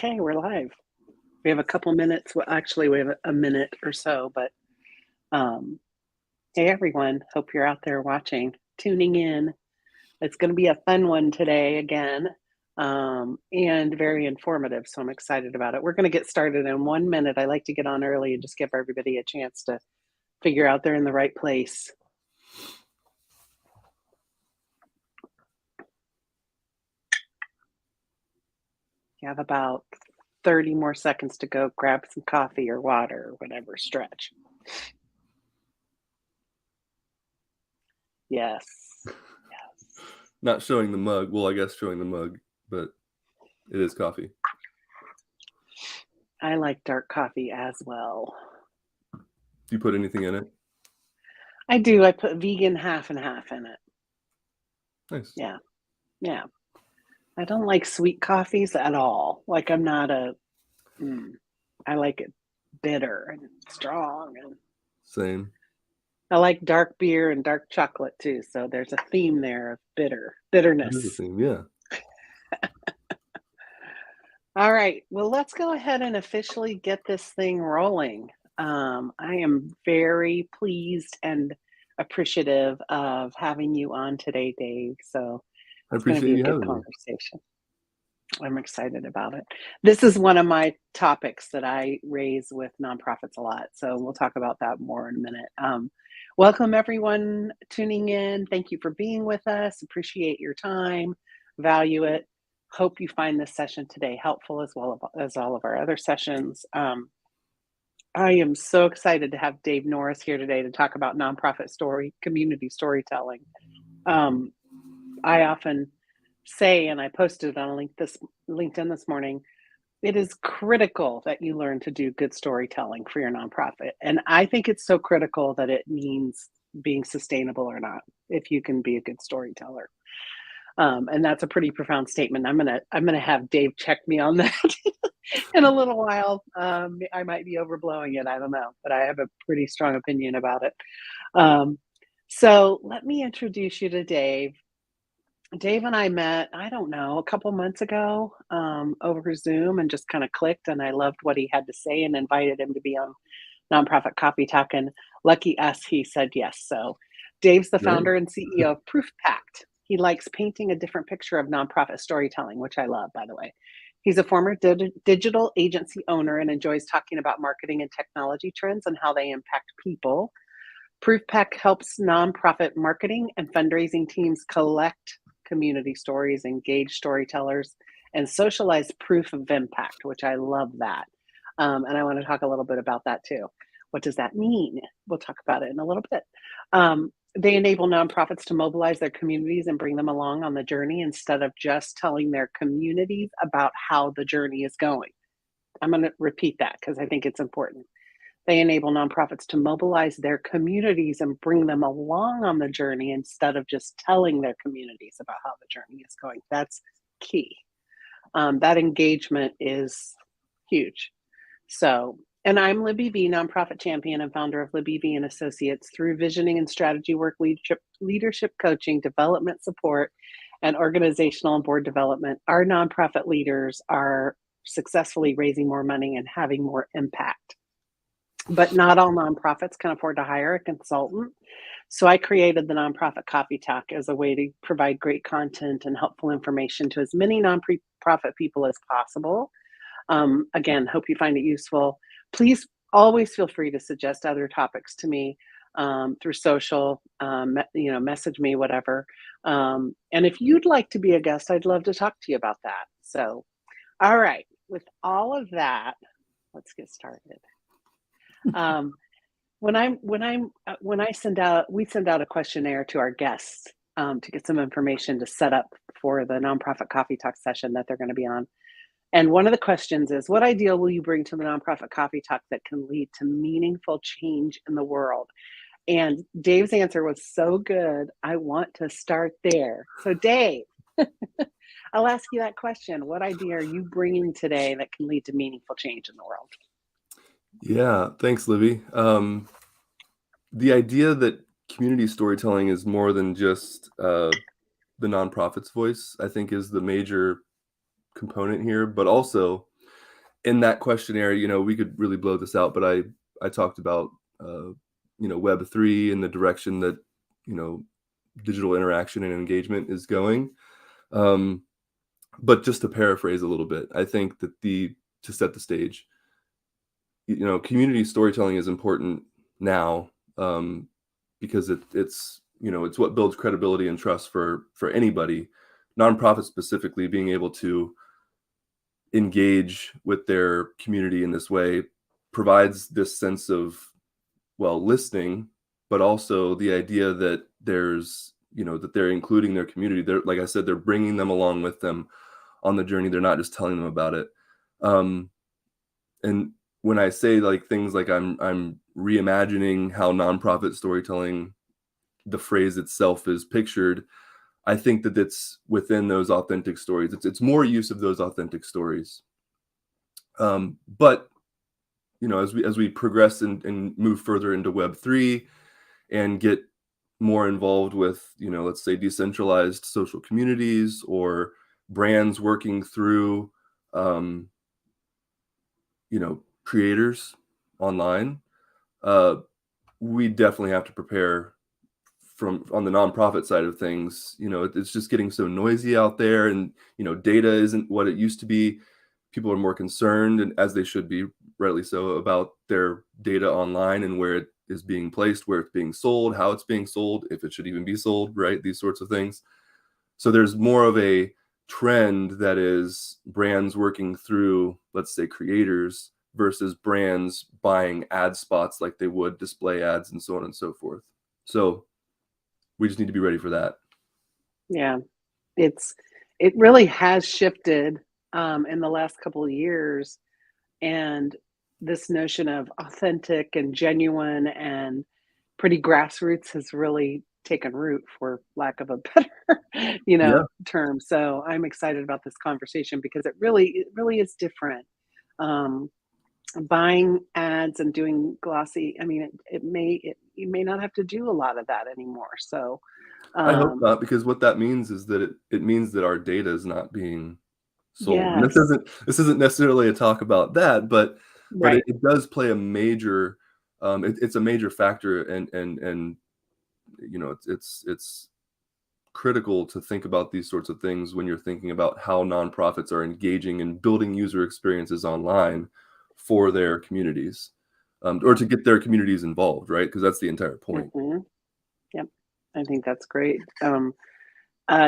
Okay, we're live. We have a couple minutes. Well, actually, we have a minute or so, but hey, everyone. Hope you're out there watching, tuning in. It's going to be a fun one today again, and very informative. So I'm excited about it. We're going to get started in 1 minute. I like to get on early and just give everybody a chance to figure out they're in the right place. You have about 30 more seconds to go grab some coffee or water or whatever, stretch. Yes. Not showing the mug. Well, I guess showing the mug, but it is coffee. I like dark coffee as well. Do you put anything in it? I do. I put vegan half and half in it. Nice. Yeah. I don't like sweet coffees at all. Like I'm not I like it bitter and strong. And Same. I like dark beer and dark chocolate too. So there's a theme there of That bitterness. is the theme, yeah. All right. Well, let's go ahead and officially get this thing rolling. I am very pleased and appreciative of having you on today, Dave. So I it's going to be appreciate a you good having me. conversation. I'm excited about it. This is one of my topics that I raise with nonprofits a lot. So we'll talk about that more in a minute. Welcome, everyone tuning in. Thank you for being with us. Appreciate your time, value it. Hope you find this session today helpful as well as all of our other sessions. I am so excited to have Dave Norris here today to talk about nonprofit community storytelling. I often say, and I posted on LinkedIn this morning, it is critical that you learn to do good storytelling for your nonprofit. And I think it's so critical that it means being sustainable or not, if you can be a good storyteller. And that's a pretty profound statement. I'm gonna have Dave check me on that in a little while. I might be overblowing it. I don't know, but I have a pretty strong opinion about it. So let me introduce you to Dave. Dave and I met, I don't know, a couple months ago over Zoom and just kind of clicked. And I loved what he had to say and invited him to be on Nonprofit Coffee Talk. And lucky us, he said yes. So Dave's the founder and CEO of Proofpact. He likes painting a different picture of nonprofit storytelling, which I love, by the way. He's a former digital agency owner and enjoys talking about marketing and technology trends and how they impact people. Proofpact helps nonprofit marketing and fundraising teams collect community stories, engage storytellers, and socialize proof of impact, which I love that. And I want to talk a little bit about that too. What does that mean? We'll talk about it in a little bit. They enable nonprofits to mobilize their communities and bring them along on the journey instead of just telling their communities about how the journey is going. I'm going to repeat that because I think it's important. They enable nonprofits to mobilize their communities and bring them along on the journey instead of just telling their communities about how the journey is going. That's key. That engagement is huge. So, and I'm Libby V, nonprofit champion and founder of Libby V and Associates. Through visioning and strategy work, leadership coaching, development support, and organizational and board development, our nonprofit leaders are successfully raising more money and having more impact. But not all nonprofits can afford to hire a consultant. So I created the Nonprofit Coffee Talk as a way to provide great content and helpful information to as many nonprofit people as possible. Again, hope you find it useful. Please always feel free to suggest other topics to me through social, message me, whatever. And if you'd like to be a guest, I'd love to talk to you about that. So, all right, with all of that, let's get started. We send out a questionnaire to our guests to get some information to set up for the Nonprofit Coffee Talk session that they're going to be on. And one of the questions is, what ideal will you bring to the Nonprofit Coffee Talk that can lead to meaningful change in the world? And Dave's answer was so good. I want to start there. So Dave, I'll ask you that question. What idea are you bringing today that can lead to meaningful change in the world? Yeah, thanks, Libby. The idea that community storytelling is more than just the nonprofit's voice, I think, is the major component here, but also in that questionnaire, we could really blow this out, but I talked about Web3 and the direction that you know digital interaction and engagement is going. Um, but just to paraphrase a little bit, I think that to set the stage, community storytelling is important now, because it's what builds credibility and trust for anybody, nonprofits specifically, being able to engage with their community in this way provides this sense of, well, listening, but also the idea that that they're including their community. They're, like I said, they're bringing them along with them on the journey. They're not just telling them about it. And when I say like things like I'm reimagining how nonprofit storytelling, the phrase itself is pictured, I think that it's within those authentic stories. It's more use of those authentic stories. But as we progress and move further into Web3 and get more involved with, let's say decentralized social communities or brands working through, creators online, we definitely have to prepare from on the nonprofit side of things. It's just getting so noisy out there, and data isn't what it used to be. People are more concerned, and as they should be, rightly so, about their data online and where it is being placed, where it's being sold, how it's being sold, if it should even be sold, right? These sorts of things. So there's more of a trend that is brands working through, let's say, creators versus brands buying ad spots like they would display ads and so on and so forth. So we just need to be ready for that. Yeah, it really has shifted in the last couple of years, and this notion of authentic and genuine and pretty grassroots has really taken root, for lack of a better, Yeah, term. So I'm excited about this conversation because it really is different. Um, Buying ads and doing glossy, I mean, you may not have to do a lot of that anymore. So, I hope um, not, because what that means is that it means that our data is not being sold. And this yes, isn't this isn't necessarily a talk about that, but it, right. it does play a major, it's a major factor, and it's critical to think about these sorts of things when you're thinking about how nonprofits are engaging and building user experiences online for their communities, or Yeah. to get their communities involved, right? Because that's the entire point. Hmm. Yep. I think that's great.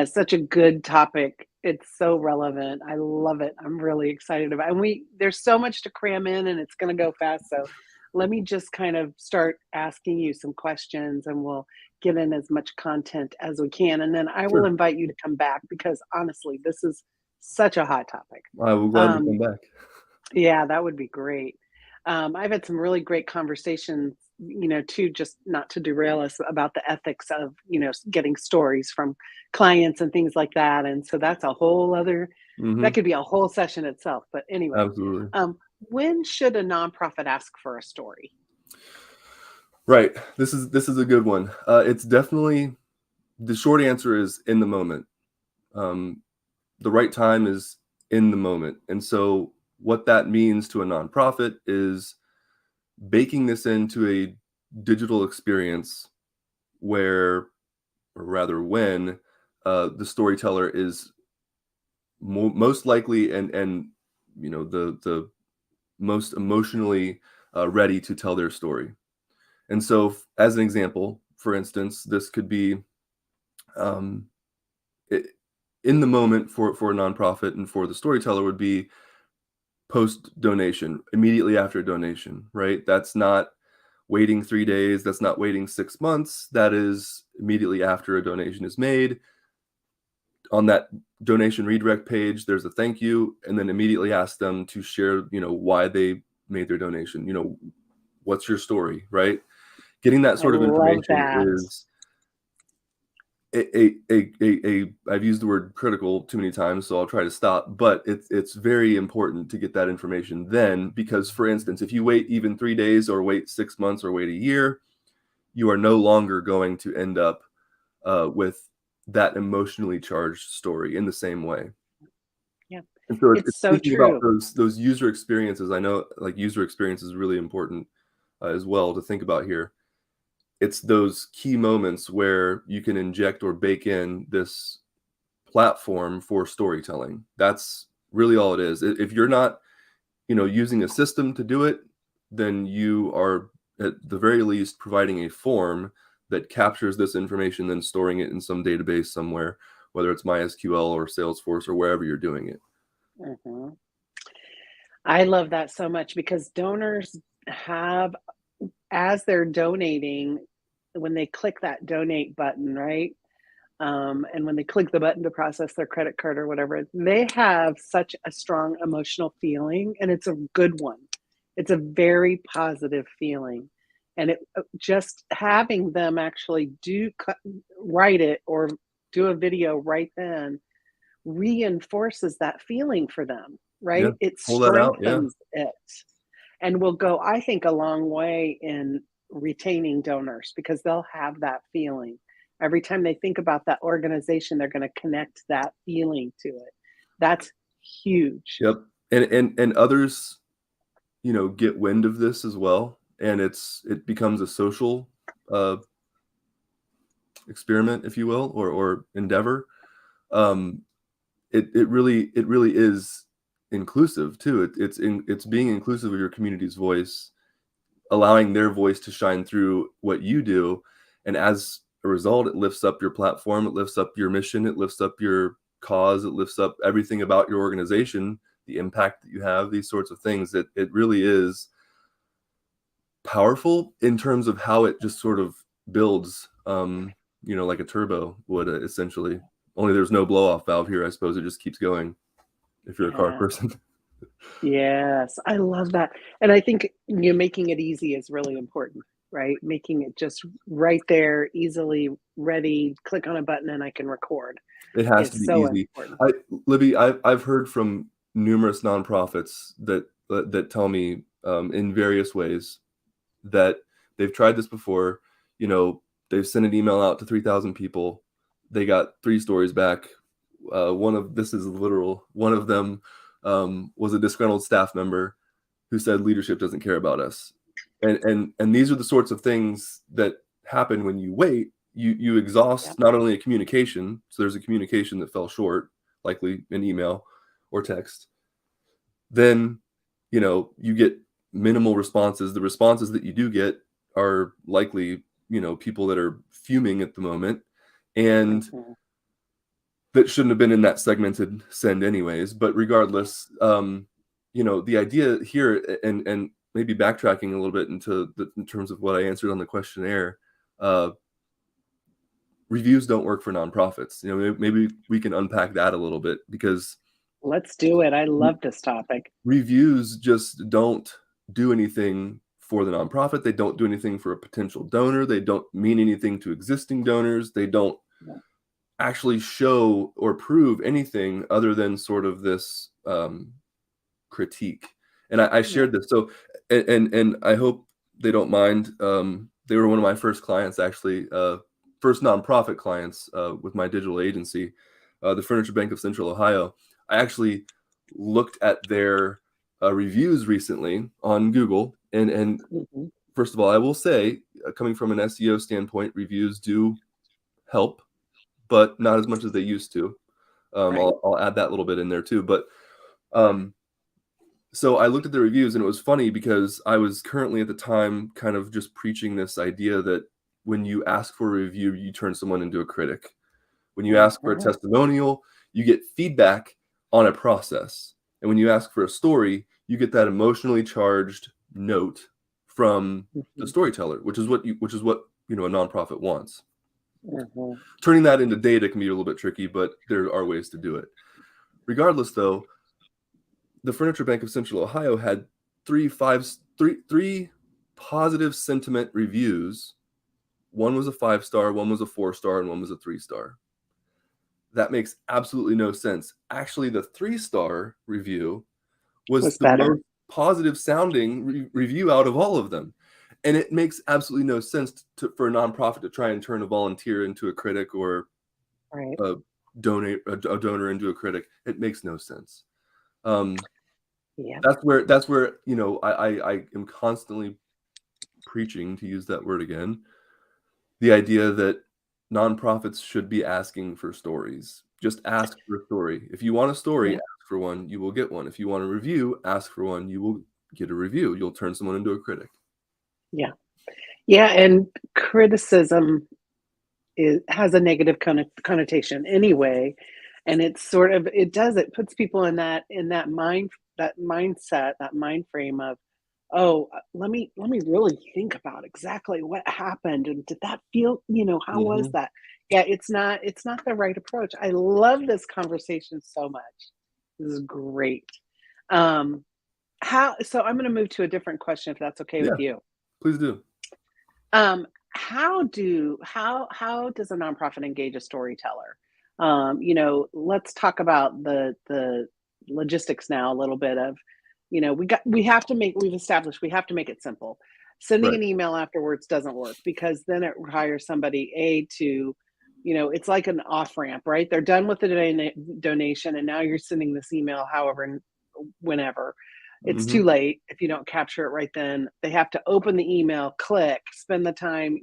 Such a good topic. It's so relevant. I love it. I'm really excited about it. And there's so much to cram in and it's going to go fast. So let me just kind of start asking you some questions and we'll get in as much content as we can. And then I will Sure. invite you to come back because honestly, this is such a hot topic. I will gladly come Um, back. yeah, that would be great. I've had some really great conversations, too, just not to derail us about the ethics of, getting stories from clients and things like that. And so that's a whole other, that Hmm. could be a whole session itself. But anyway, Absolutely. when should a nonprofit ask for a story? Right. This is a good one. It's definitely, the short answer is in the moment. Um, the right time is in the moment. And so what that means to a nonprofit is baking this into a digital experience where, or rather when, the storyteller is most likely and the most emotionally ready to tell their story. And so, as an example, for instance, this could be, um, i- in the moment for a nonprofit and for the storyteller would be post donation, immediately after a donation, right? That's not waiting 3 days. That's not waiting 6 months. That is immediately after a donation is made. On that donation redirect page, there's a thank you, and then immediately ask them to share, why they made their donation. What's your story, right? Getting that I sort of love information that. is I've used the word critical too many times, so I'll try to stop. But it's very important to get that information then, because, for instance, if you wait even 3 days, or wait 6 months, or wait a year, you are no longer going to end up with that emotionally charged story in the same way. Yeah. And so It's it's so thinking about true. those user experiences. I know like user experience is really important as well to think about here. It's those key moments where you can inject or bake in this platform for storytelling. That's really all it is. If you're not, using a system to do it, then you are at the very least providing a form that captures this information, then storing it in some database somewhere, whether it's MySQL or Salesforce or wherever you're doing it. Mhm. I love that so much because donors have, as they're donating, when they click that donate button, right? And when they click the button to process their credit card or whatever, they have such a strong emotional feeling, and it's a good one. It's a very positive feeling. And just having them actually write it or do a video right then reinforces that feeling for them, Yeah. right? It Pull that out. Yeah. strengthens it and will go, I think, a long way in retaining donors because they'll have that feeling. Every time they think about that organization, they're going to connect that feeling to it. That's huge. Yep. And others, get wind of this as well, and it becomes a social uh, experiment, if you will, or endeavor. Um, it really is inclusive too. It's being inclusive of your community's voice, allowing their voice to shine through what you do, and as a result, it lifts up your platform, it lifts up your mission, it lifts up your cause, it lifts up everything about your organization, the impact that you have, these sorts of things. It really is powerful in terms of how it just sort of builds, like a turbo would essentially. Only there's no blow off valve here. I suppose it just keeps going if you're a car Yeah. person. Yes, I love that. And I think making it easy is really important, right? Making it just right there, easily ready, click on a button and I can record It has to is be so easy. important. Libby, I've heard from numerous nonprofits that tell me in various ways that they've tried this before. They've sent an email out to 3,000 people. They got 3 stories back. This is literal. One of them was a disgruntled staff member who said leadership doesn't care about us. And these are the sorts of things that happen when you wait. You Yep. exhaust not only a communication, so there's a communication that fell short, likely an email or text. Then, you get minimal responses. The responses that you do get are likely, people that are fuming at the moment, and Mhm. that shouldn't have been in that segmented send anyways. But regardless, the idea here, and maybe backtracking a little bit in terms of what I answered on the questionnaire, uh, reviews don't work for nonprofits. Maybe we can unpack that a little bit, because Let's do it. I re- love this topic. reviews just don't do anything for the nonprofit. They don't do anything for a potential donor. They don't mean anything to existing donors. They don't Yeah. actually show or prove anything other than sort of this critique. And I Yeah. shared this. So, and I hope they don't mind. They were one of my first clients, actually, first nonprofit clients with my digital agency, the Furniture Bank of Central Ohio. I actually looked at their reviews recently on Google, and Mhm. first of all, I will say, coming from an SEO standpoint, reviews do help, but not as much as they used to. Right. I'll add that little bit in there too. But um, so I looked at the reviews, and it was funny because I was currently at the time kind of just preaching this idea that when you ask for a review, you turn someone into a critic. When you ask for a Mhm. testimonial, you get feedback on a process. And when you ask for a story, you get that emotionally charged note from the Mhm. storyteller, which is what a nonprofit wants. Mhm. Turning that into data can be a little bit tricky, but there are ways to do it. Regardless, though, the Furniture Bank of Central Ohio had three positive sentiment reviews. One was a 5-star, one was a 4-star, and one was a 3-star. That makes absolutely no sense. Actually, the 3-star review was Was the better. most positive sounding review out of all of them. And it makes absolutely no sense for a nonprofit to try and turn a volunteer into a critic, or Right. a donor into a critic. It makes no sense. Um, Yeah. that's where I am constantly preaching, to use that word again, the idea that nonprofits should be asking for stories. Just ask for a story. If you want a story, Yeah. ask for one, you will get one. If you want a review, ask for one, you will get a review. You'll turn someone into a critic. Yeah. Yeah. And criticism has a negative connotation anyway. And it's sort of, it puts people in that mindset, that mind frame of, oh, let me really think about exactly what happened, and did that feel, how was Mhm. that? Yeah, it's not the right approach. I love this conversation so much. This is great. um how So I'm going to move to a different question, if that's okay with Yeah, you. please do. How does a nonprofit engage a storyteller? Let's talk about the logistics now a little bit of, we've established we have to make it simple. Sending Right. an email afterwards doesn't work, because then it requires somebody to, it's like an off ramp, right? They're done with the donation, and now you're sending this email, however, whenever. It's too Mhm. late if you don't capture it right then. They have to open the email, click, spend the time,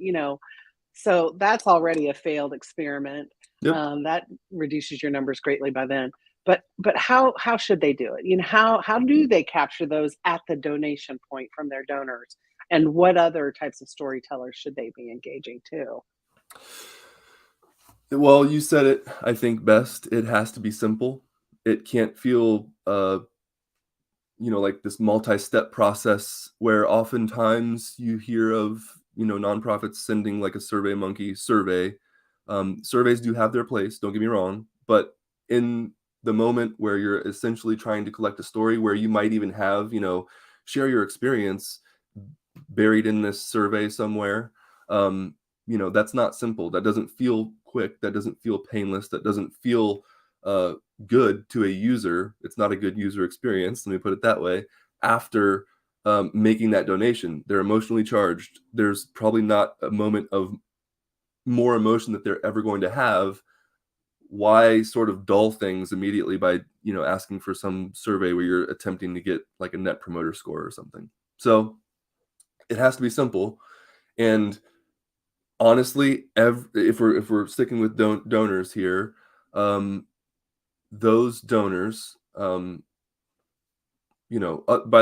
so that's already a failed experiment. Yep. That reduces your numbers greatly by then. But how should they do it? How do they capture those at the donation point from their donors? And what other types of storytellers should they be engaging too? Well, you said it, I think, best. It has to be simple. It can't feel, like this multi-step process where oftentimes you hear of, nonprofits sending like a survey monkey survey. Surveys do have their place, don't get me wrong, but in the moment where you're essentially trying to collect a story, where you might even have, share your experience buried in this survey somewhere, that's not simple. That doesn't feel quick. That doesn't feel painless. That doesn't feel uh, good to a user. It's not a good user experience. Let me put it that way. After making that donation, they're emotionally charged. There's probably not a moment of more emotion that they're ever going to have. Why sort of dull things immediately by asking for some survey where you're attempting to get like a net promoter score or something? So it has to be simple. And honestly, if we're sticking with donors here, um, those donors, by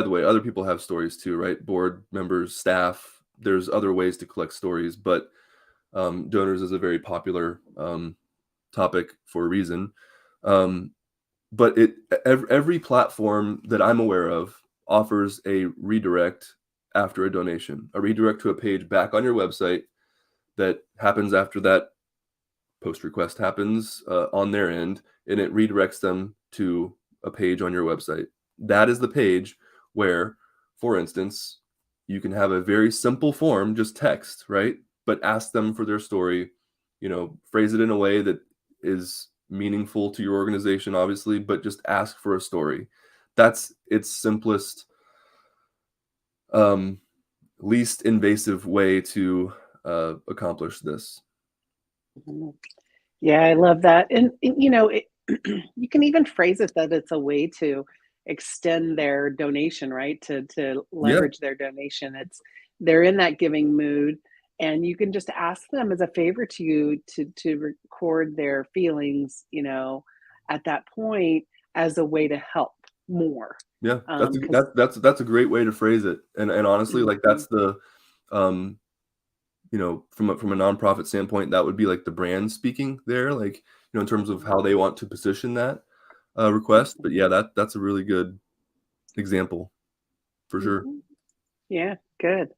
the way, other people have stories too, right? Board members, staff. There's other ways to collect stories, but donors is a very popular topic for a reason. Um, but every platform that I'm aware of offers a redirect after a donation, a redirect to a page back on your website that happens after that post request happens on their end, and it redirects them to a page on your website. That is the page where, for instance, you can have a very simple form, just text, right? But ask them for their story, phrase it in a way that is meaningful to your organization, obviously, but just ask for a story. That's its simplest, um, least invasive way to accomplish this. Mhm. Yeah, I love that. And you can even phrase it that it's a way to extend their donation, right? To Yeah, leverage their donation. They're in that giving mood, and you can just ask them as a favor to you to record their feelings, at that point, as a way to help more. yeah, Because that's a great way to phrase it, and honestly, like that's the, um, from a nonprofit standpoint, that would be like the brand speaking there, like in terms of how they want to position that request. But yeah, that's a really good example for sure. Yeah, good.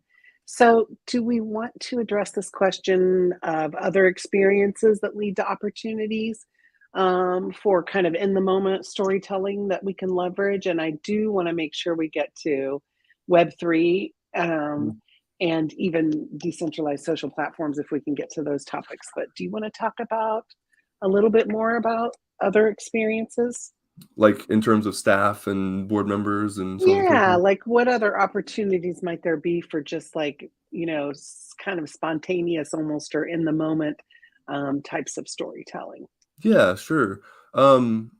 So, do we want to address this question of other experiences that lead to opportunities, for kind of in the moment storytelling that we can leverage? And I do want to make sure we get to Web3, Mm. and even decentralized social platforms if we can get to those topics. But do you want to talk about a little bit more about other experiences? Like in terms of staff and board members and so on and so Yeah, forth. like what other opportunities might there be for just like, kind of spontaneous almost, or in the moment, types of storytelling? Yeah, sure. Um,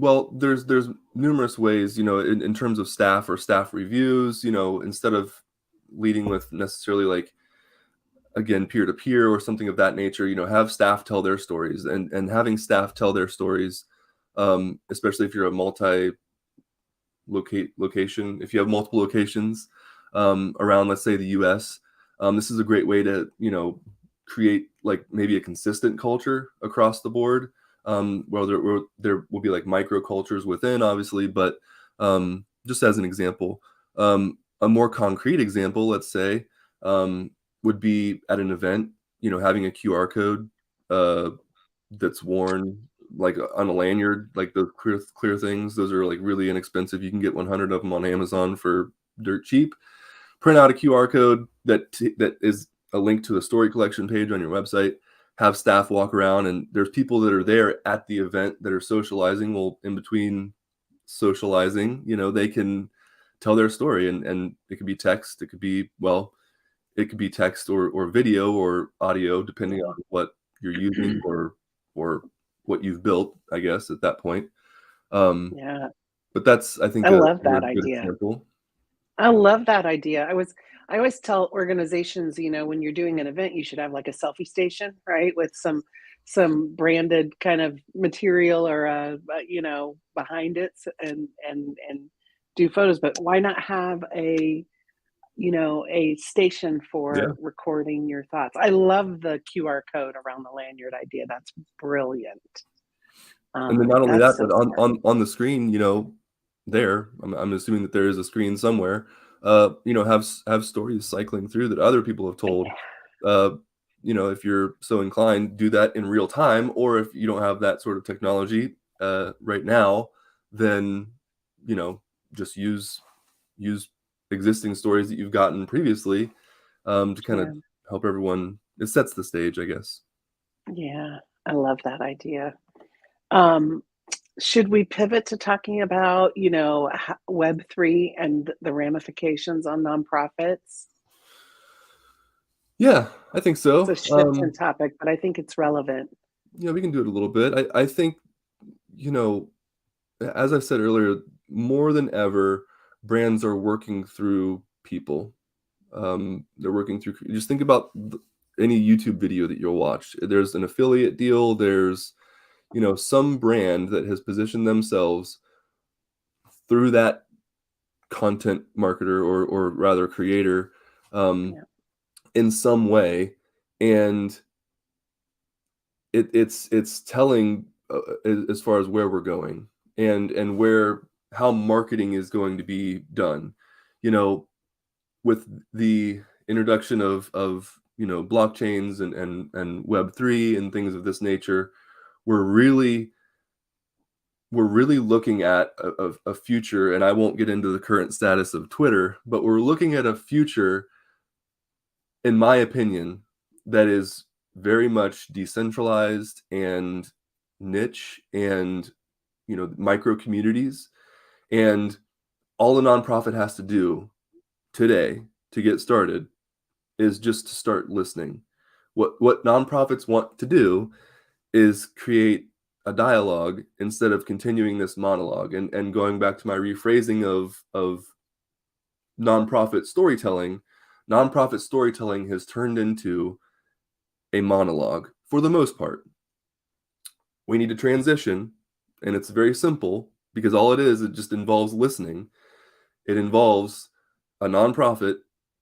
Well, there's numerous ways, in terms of staff or staff reviews, instead of leading with necessarily like, again, peer to peer or something of that nature, have staff tell their stories, and having staff tell their stories, especially if you're a location, if you have multiple locations around, let's say, the US. This is a great way to, create like maybe a consistent culture across the board. Where there will be like micro cultures within, obviously, but just as an example, a more concrete example, let's say, um, would be at an event, having a QR code uh, that's worn like on a lanyard, like the clear things. Those are like really inexpensive. You can get 100 of them on Amazon for dirt cheap. Print out a QR code that is a link to a story collection page on your website. Have staff walk around, and there's people that are there at the event that are socializing. Well, in between socializing, they can tell their story, and it could be text, it could be, well, it could be text or video or audio, depending Yeah. on what you're using or what you've built, I guess, at that point. Um, Yeah. but that's, I I think, a love that really good idea. example. I love that idea. I always tell organizations, when you're doing an event, you should have like a selfie station, right? With some branded kind of material or behind it and do photos, but why not have a station Yeah. for recording your thoughts? I love the QR code around the lanyard idea. That's brilliant. And then not only That's that, so but on smart. on the screen, there, I'm assuming that there is a screen somewhere. Have stories cycling through that other people have told. Uh, if you're so inclined, do that in real time, or if you don't have that sort of technology right now, then you know just use existing stories that you've gotten previously to kind of Yeah. help everyone. It sets the stage, I guess. Yeah. I love that idea. Um, should we pivot to talking about, Web3 and the ramifications on nonprofits? Yeah, I think It's a so. shift in topic, but I think it's relevant. Yeah, we can do it a little bit. I think, you know, as I said earlier, more than ever, brands are working through people. They're working through, just think about any YouTube video that you'll watch. There's an affiliate deal, there's, some brand that has positioned themselves through that content marketer or rather creator um, Yeah. in some way. And it's telling as far as where we're going and where how marketing is going to be done. You know, with the introduction of blockchains and Web3 and things of this nature, we're really we're really looking at a future, and I won't get into the current status of Twitter, but we're looking at a future, in my opinion, that is very much decentralized and niche and micro communities. And all a nonprofit has to do today to get started is just to start listening. What nonprofits want to do is create a dialogue instead of continuing this monologue. And going back to my rephrasing of nonprofit storytelling, nonprofit storytelling has turned into a monologue for the most part. We need to transition, and it's very simple because all it is, it just involves listening. It involves a nonprofit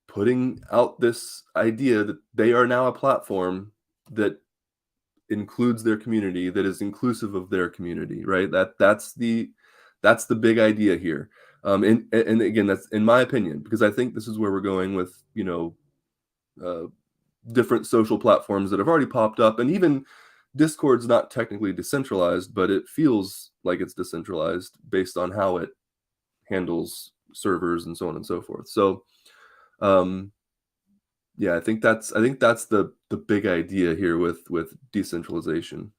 putting out this idea that they are now a platform that includes their community, that is inclusive of their community, right? That's the big idea here. And again, that's in my opinion, because I think this is where we're going with uh, different social platforms that have already popped up, and even Discord's not technically decentralized, but it feels like it's decentralized based on how it handles servers and so on and so forth. So, um, yeah, I think that's the big idea here with decentralization.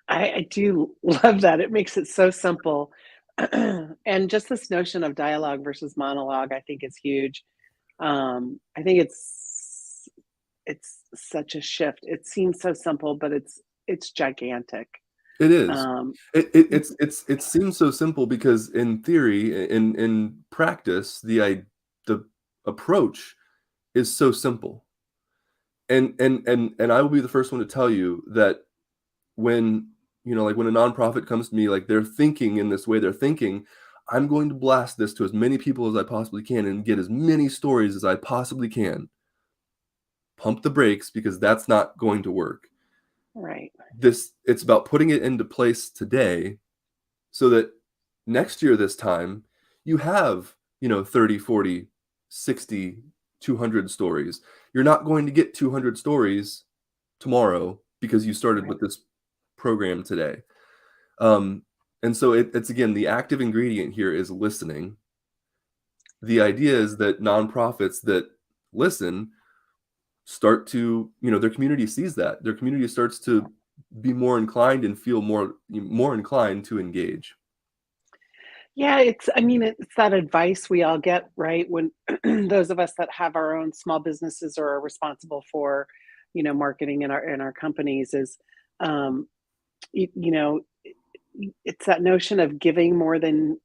I do love that. It makes it so simple. And just this notion of dialogue versus monologue, I think is huge. I think it's such a shift. It seems so simple, but it's gigantic. It is. Um, It seems so simple because in theory, in practice, the approach is so simple. And I will be the first one to tell you that when, like when a nonprofit comes to me, like they're thinking in this way, they're thinking, I'm going to blast this to as many people as I possibly can and get as many stories as I possibly can. Pump the brakes because that's not going to work. right, It's about putting it into place today so that next year this time you have 30, 40, 60, 200 stories. You're not going to get 200 stories tomorrow because you started right. with this program today. um, and so it's again, the active ingredient here is listening. The idea is that nonprofits that listen start to, their community sees that their community starts to be more inclined and feel more inclined to engage. Yeah, I mean, it's that advice we all get, right? When those of us that have our own small businesses or are responsible for, marketing in our companies is, um, you, you know, it's that notion of giving more than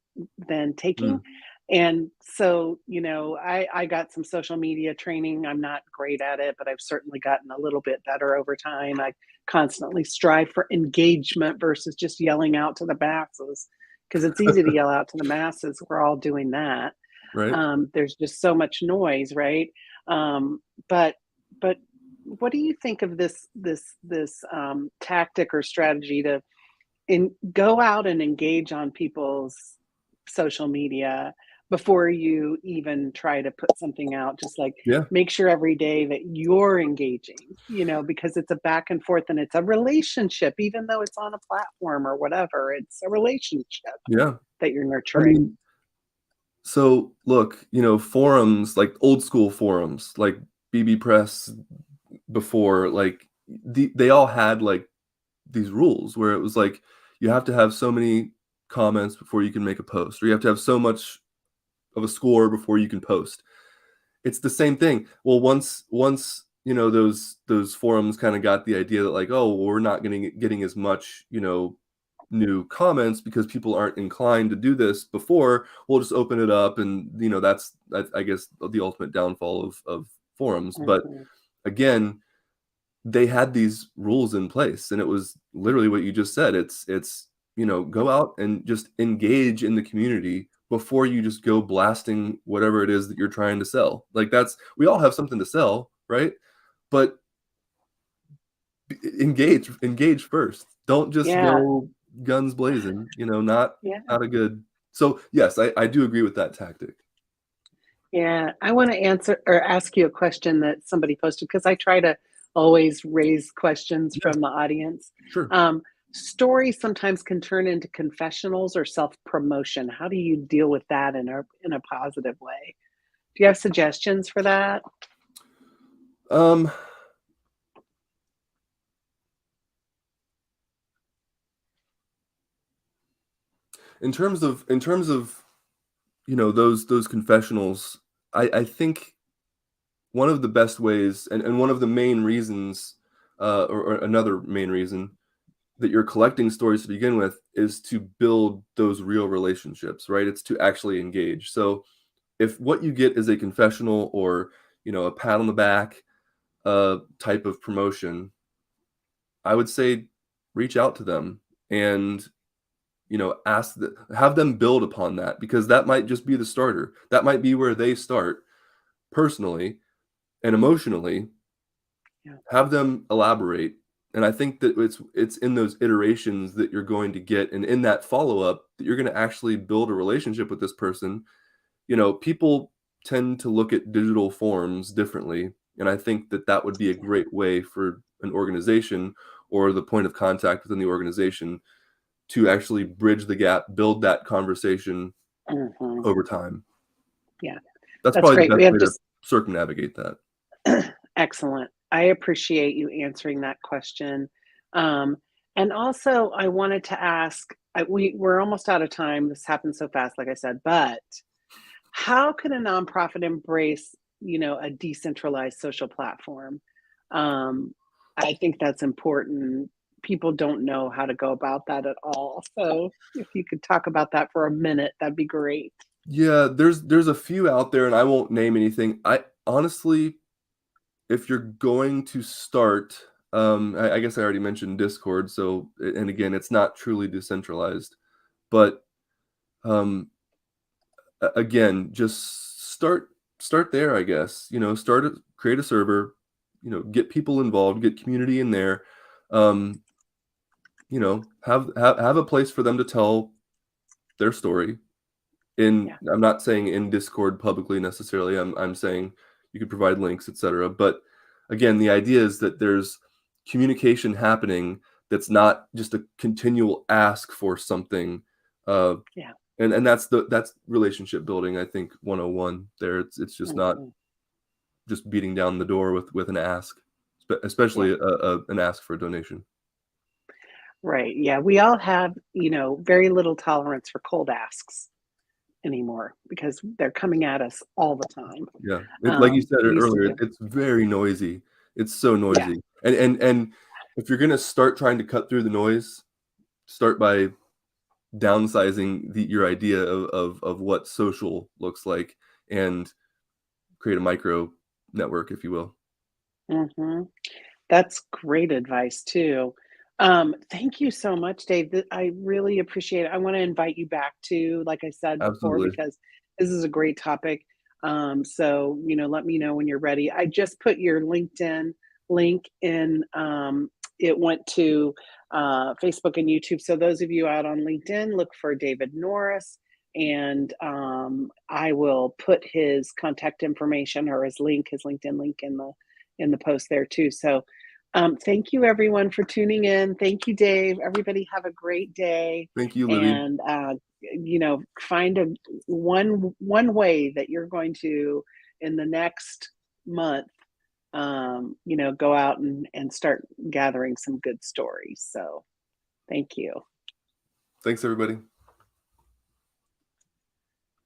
taking. Mm. And so, I got some social media training. I'm not great at it, but I've certainly gotten a little bit better over time. I constantly strive for engagement versus just yelling out to the masses, because it's easy to yell out to the masses. We're all doing that. Right. There's just so much noise, right? Um, but but what do you think of this tactic or strategy to go out and engage on people's social media before you even try to put something out? Just like Yeah. make sure every day that you're engaging, because it's a back and forth and it's a relationship, even though it's on a platform or whatever, it's a relationship Yeah. that you're I nurturing. mean, so look, forums, like old school forums, like BB Press before, like they all had like these rules where it was like you have to have so many comments before you can make a post, or you have to have so much of a score before you can post. It's the same thing. Well, once those forums kind of got the idea that like, oh, well, we're not getting as much new comments because people aren't inclined to do this before, we'll just open it up. And that's I guess the ultimate downfall of forums. But Mhm. again, they had these rules in place, and it was literally what you just said. It's go out and just engage in the community before you just go blasting whatever it is that you're trying to sell. Like, that's, we all have something to sell, right? But engage first. Don't just Yeah, go guns blazing. Not yeah. a good. So yes, I do agree with that tactic. Yeah, I want to answer or ask you a question that somebody posted, because I try to always raise questions Yeah, from the audience. sure. Um, Stories sometimes can turn into confessionals or self-promotion. How do you deal with that in a positive way? Do you have suggestions for that? um in terms of those confessionals, I think one of the best ways, and one of the main reasons, or another main reason that you're collecting stories to begin with, is to build those real relationships, right? It's to actually engage. So if what you get is a confessional, or a pat on the back type of promotion, I would say reach out to them and have them build upon that, because that might just be the starter. That might be where they start personally and emotionally. Yeah. Have them elaborate. And I think that it's in those iterations that you're going to get, and in that follow-up, that you're going to actually build a relationship with this person. People tend to look at digital forms differently, and I think that that would be a Yeah. great way for an organization, or the point of contact within the organization, to actually bridge the gap, build that conversation Mhm. over time. Yeah, That's that's probably great. the We best have way to just circumnavigate that. excellent. I appreciate you answering that question. Um, and also, I wanted to ask, we're almost out of time. This happened so fast, like I said, but how can a nonprofit embrace, a decentralized social platform? Um, I think that's important. people don't know how to go about that at all. So if you could talk about that for a minute, that'd be great. Yeah, there's a few out there, and I won't name anything. I honestly, if you're going to start, I guess I already mentioned Discord, so and again, it's not truly decentralized, but again, just start there, I guess. Create a server, get people involved, get community in there. Um, have a place for them to tell their story. Yeah. I'm not saying in Discord publicly necessarily. I'm saying you could provide links, etc. But again, the idea is that there's communication happening that's not just a continual ask for something. Uh, Yeah. and that's relationship building, I think, 101 there. It's just not Hmm. just beating down the door with an ask, Yeah. especially an ask for a donation. Right. Yeah. We all have, very little tolerance for cold asks anymore because they're coming at us all the time. Yeah, like you said It used to earlier, be, it's very noisy. It's so yeah. noisy, and if you're gonna start trying to cut through the noise, start by downsizing your idea of what social looks like, and create a micro network, if you will. Hmm. That's great advice too. Thank you so much, Dave. I really appreciate it. I want to invite you back to, like I said before, Absolutely. because this is a great topic. So, let me know when you're ready. I just put your LinkedIn link in. It went to Facebook and YouTube. So, those of you out on LinkedIn, look for David Norris. And I will put his contact information or his link, his LinkedIn link in the post there too. So thank you everyone for tuning in. Thank you, Dave. Everybody have a great day. Thank you, Libby. And find a one way that you're going to in the next month, go out and start gathering some good stories. So thank you. Thanks, everybody.